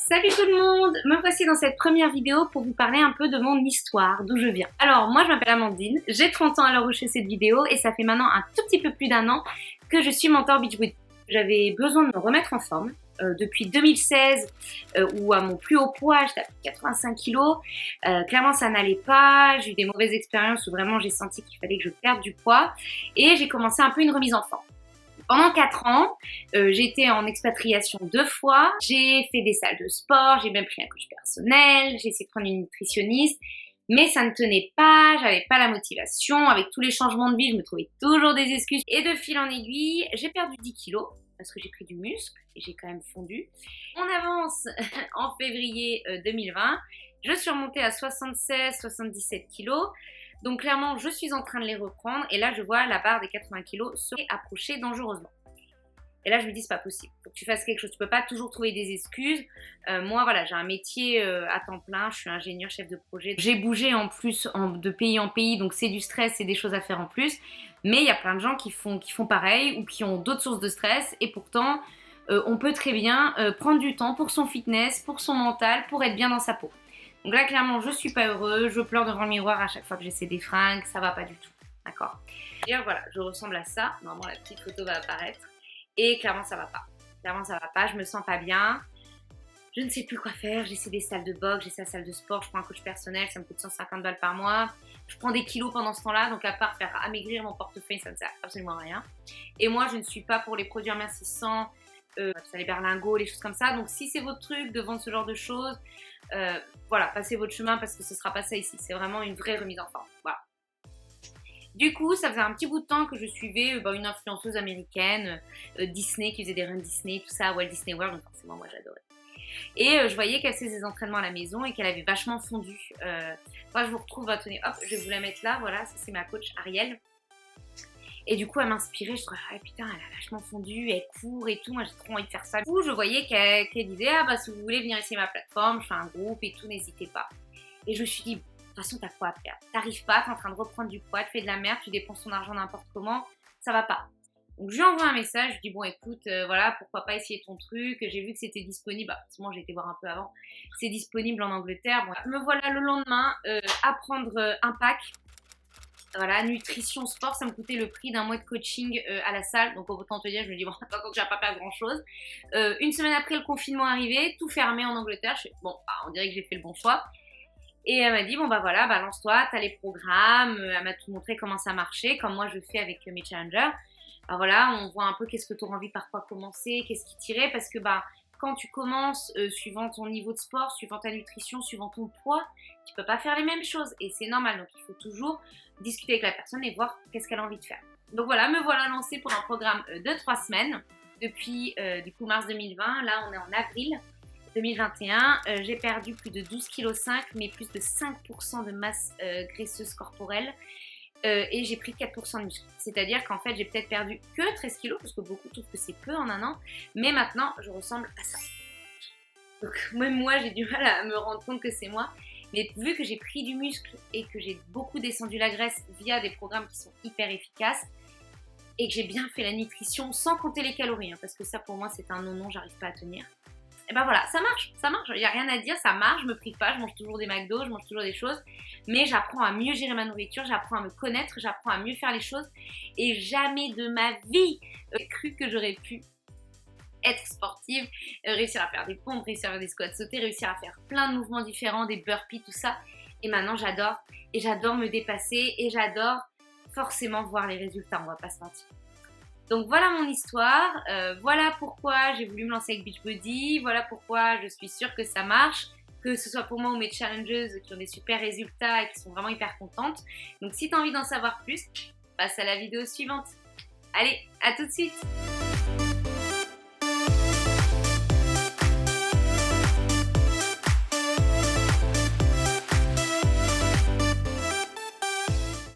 Salut tout le monde! Me voici dans cette première vidéo pour vous parler un peu de mon histoire, d'où je viens. Alors moi je m'appelle Amandine, j'ai 30 ans à l'heure où je fais cette vidéo et ça fait maintenant un tout petit peu plus d'un an que je suis mentor Beachbody. J'avais besoin de me remettre en forme depuis 2016 où à mon plus haut poids j'étais à 85 kg. Clairement ça n'allait pas, j'ai eu des mauvaises expériences où vraiment j'ai senti qu'il fallait que je perde du poids et j'ai commencé un peu une remise en forme. Pendant 4 ans, j'ai été en expatriation 2 fois, j'ai fait des salles de sport, j'ai même pris un coach personnel, j'ai essayé de prendre une nutritionniste, mais ça ne tenait pas, j'avais pas la motivation, avec tous les changements de vie, je me trouvais toujours des excuses. Et de fil en aiguille, j'ai perdu 10 kilos, parce que j'ai pris du muscle, et j'ai quand même fondu. On avance en février 2020, je suis remontée à 76-77 kilos. Donc clairement, je suis en train de les reprendre et là, je vois la barre des 80 kg se approcher dangereusement. Et là, je me dis, c'est pas possible. Faut que tu fasses quelque chose. Tu peux pas toujours trouver des excuses. Moi, voilà, j'ai un métier à temps plein. Je suis ingénieure, chef de projet. J'ai bougé en plus de pays en pays, donc c'est du stress, c'est des choses à faire en plus. Mais il y a plein de gens qui font pareil ou qui ont d'autres sources de stress et pourtant, on peut très bien prendre du temps pour son fitness, pour son mental, pour être bien dans sa peau. Donc là, clairement, je suis pas heureuse, je pleure devant le miroir à chaque fois que j'essaie des fringues, ça va pas du tout, d'accord? Et voilà, je ressemble à ça, normalement la petite photo va apparaître, et clairement ça va pas. Clairement ça va pas, je me sens pas bien, je ne sais plus quoi faire, j'essaie des salles de boxe, j'essaie la salle de sport, je prends un coach personnel, ça me coûte 150 balles par mois, je prends des kilos pendant ce temps-là, donc à part faire amaigrir mon portefeuille, ça ne sert absolument à rien. Et moi, je ne suis pas pour les produits amincissants, les berlingots, les choses comme ça, donc si c'est votre truc de vendre ce genre de choses, voilà, passez votre chemin parce que ce sera pas ça ici. C'est vraiment une vraie remise en forme. Voilà. Du coup, ça faisait un petit bout de temps que je suivais une influenceuse américaine, Disney, qui faisait des runs Disney, tout ça, Walt Disney World, donc forcément, moi j'adorais. Et je voyais qu'elle faisait ses entraînements à la maison et qu'elle avait vachement fondu. Moi, je vous retrouve, tenez, hop, je vais vous la mettre là, voilà, ça c'est ma coach Ariel. Et du coup, elle m'inspirait, je trouvais, ah putain, elle a vachement fondu, elle court et tout, moi j'ai trop envie de faire ça. Du coup, je voyais qu'elle disait, ah bah si vous voulez venir essayer ma plateforme, je fais un groupe et tout, n'hésitez pas. Et je me suis dit, de toute façon, t'as quoi à perdre? T'arrives pas, t'es en train de reprendre du poids, tu fais de la merde, tu dépenses ton argent n'importe comment, ça va pas. Donc je lui envoie un message, je lui dis, bon écoute, voilà, pourquoi pas essayer ton truc, j'ai vu que c'était disponible, bah, forcément j'ai été voir un peu avant, c'est disponible en Angleterre. Bon, me voilà le lendemain à prendre un pack. Voilà, nutrition, sport, ça me coûtait le prix d'un mois de coaching à la salle. Donc autant te dire, je me dis, bon, attends, donc je vais pas faire grand chose. Une semaine après, le confinement arrivé, tout fermé en Angleterre. Je fais, bon, bah, on dirait que j'ai fait le bon choix. Et elle m'a dit, bon bah voilà, balance-toi, t'as les programmes. Elle m'a tout montré comment ça marchait, comme moi je fais avec mes challengers. Alors voilà, on voit un peu qu'est-ce que tu auras envie, par quoi commencer, qu'est-ce qui t'irait, parce que bah, quand tu commences, suivant ton niveau de sport, suivant ta nutrition, suivant ton poids, tu peux pas faire les mêmes choses et c'est normal. Donc il faut toujours discuter avec la personne et voir qu'est-ce qu'elle a envie de faire. Donc voilà, me voilà lancée pour un programme de 3 semaines depuis du coup mars 2020. Là on est en avril 2021. J'ai perdu plus de 12,5 kg mais plus de 5% de masse graisseuse corporelle. Et j'ai pris 4% de muscle. C'est-à-dire qu'en fait, j'ai peut-être perdu que 13 kilos, parce que beaucoup trouvent que c'est peu en un an, mais maintenant, je ressemble à ça. Donc même moi, j'ai du mal à me rendre compte que c'est moi. Mais vu que j'ai pris du muscle et que j'ai beaucoup descendu la graisse via des programmes qui sont hyper efficaces, et que j'ai bien fait la nutrition sans compter les calories, hein, parce que ça pour moi c'est un non-non, j'arrive pas à tenir. Et ben voilà, ça marche, il n'y a rien à dire, ça marche, je me prive pas, je mange toujours des McDo, je mange toujours des choses, mais j'apprends à mieux gérer ma nourriture, j'apprends à me connaître, j'apprends à mieux faire les choses, et jamais de ma vie j'ai cru que j'aurais pu être sportive, réussir à faire des pompes, réussir à faire des squats sautés, réussir à faire plein de mouvements différents, des burpees, tout ça, et maintenant j'adore, et j'adore me dépasser, et j'adore forcément voir les résultats, on va pas se mentir. Donc voilà mon histoire, voilà pourquoi j'ai voulu me lancer avec Beachbody, voilà pourquoi je suis sûre que ça marche, que ce soit pour moi ou mes challengeuses qui ont des super résultats et qui sont vraiment hyper contentes. Donc si tu as envie d'en savoir plus, passe à la vidéo suivante. Allez, à tout de suite!